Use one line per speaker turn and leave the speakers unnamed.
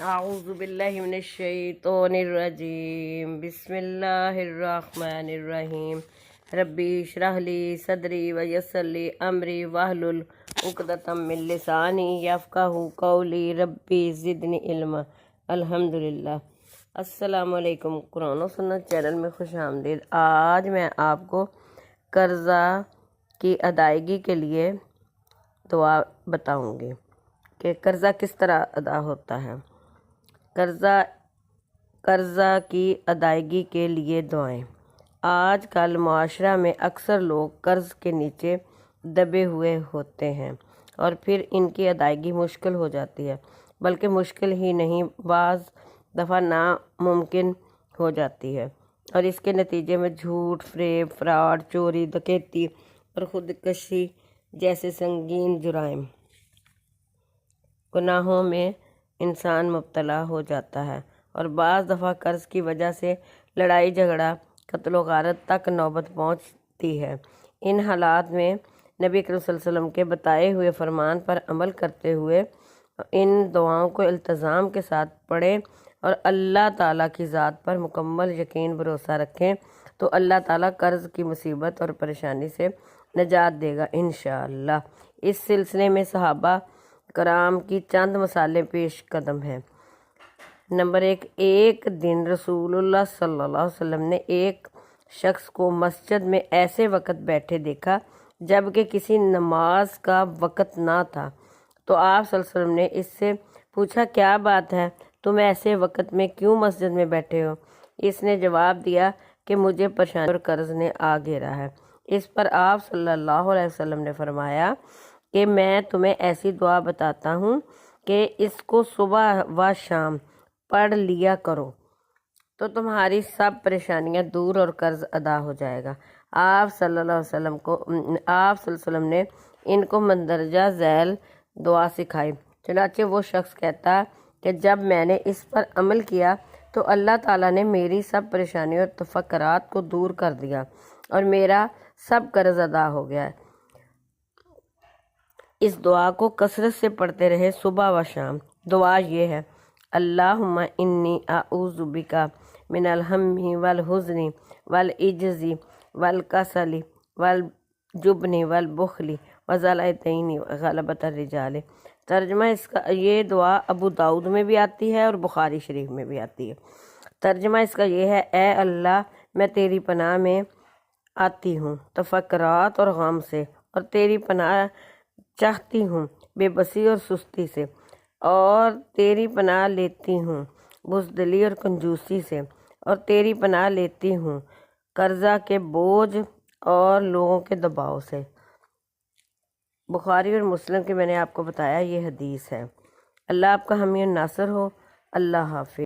اعوذ باللہ من الشیطان الرجیم بسم اللہ الرحمن الرحیم ربی اشرح لی صدری ویسر لی امری واحلل عقدۃ من لسانی یفقہوا قولی ربی زدنی علما۔ الحمدللہ۔ السلام علیکم، قرآن و سنت چینل میں خوش آمدید۔ آج میں آپ کو قرضہ کی ادائیگی کے لیے دعا بتاؤں گی کہ قرضہ کس طرح ادا ہوتا ہے۔ قرضہ کی ادائیگی کے لیے دعائیں۔ آج کل معاشرہ میں اکثر لوگ قرض کے نیچے دبے ہوئے ہوتے ہیں اور پھر ان کی ادائیگی مشکل ہو جاتی ہے، بلکہ مشکل ہی نہیں، بعض دفعہ ناممکن ہو جاتی ہے، اور اس کے نتیجے میں جھوٹ، فریب، فراڈ، چوری، ڈکیتی اور خودکشی جیسے سنگین جرائم گناہوں میں انسان مبتلا ہو جاتا ہے، اور بعض دفعہ قرض کی وجہ سے لڑائی جھگڑا، قتل و غارت تک نوبت پہنچتی ہے۔ ان حالات میں نبی کریم صلی اللہ علیہ وسلم کے بتائے ہوئے فرمان پر عمل کرتے ہوئے ان دعاؤں کو التزام کے ساتھ پڑھیں اور اللہ تعالیٰ کی ذات پر مکمل یقین بھروسہ رکھیں تو اللہ تعالیٰ قرض کی مصیبت اور پریشانی سے نجات دے گا انشاءاللہ۔ اس سلسلے میں صحابہ کرام کی چند مثالیں پیش قدم ہیں۔ نمبر 1، ایک دن رسول اللہ صلی اللہ علیہ وسلم نے ایک شخص کو مسجد میں ایسے وقت بیٹھے دیکھا جبکہ کسی نماز کا وقت نہ تھا، تو آپ صلی اللہ علیہ وسلم نے اس سے پوچھا، کیا بات ہے، تم ایسے وقت میں کیوں مسجد میں بیٹھے ہو؟ اس نے جواب دیا کہ مجھے پریشانی اور قرض نے آ گھیرا ہے۔ اس پر آپ صلی اللہ علیہ وسلم نے فرمایا کہ میں تمہیں ایسی دعا بتاتا ہوں کہ اس کو صبح و شام پڑھ لیا کرو تو تمہاری سب پریشانیاں دور اور قرض ادا ہو جائے گا۔ آپ صلی اللہ علیہ وسلم نے ان کو مندرجہ ذیل دعا سکھائی۔ چنانچہ وہ شخص کہتا کہ جب میں نے اس پر عمل کیا تو اللہ تعالیٰ نے میری سب پریشانیوں اور تفکرات کو دور کر دیا اور میرا سب قرض ادا ہو گیا۔ اس دعا کو کثرت سے پڑھتے رہے صبح و شام۔ دعا یہ ہے، اللہم انی اعوذ بک من الہم والحزن والعجز والکسل والجبن والبخل وذلۃ الدین وغلبۃ الرجال۔ ترجمہ اس کا، یہ دعا ابو داؤد میں بھی آتی ہے اور بخاری شریف میں بھی آتی ہے۔ ترجمہ اس کا یہ ہے، اے اللہ، میں تیری پناہ میں آتی ہوں تفکرات اور غم سے، اور تیری پناہ چاہتی ہوں بے بسی اور سستی سے، اور تیری پناہ لیتی ہوں بزدلی اور کنجوسی سے، اور تیری پناہ لیتی ہوں قرضہ کے بوجھ اور لوگوں کے دباؤ سے۔ بخاری اور مسلم کی میں نے آپ کو بتایا یہ حدیث ہے۔ اللہ آپ کا حامی و ناصر ہو۔ اللہ حافظ۔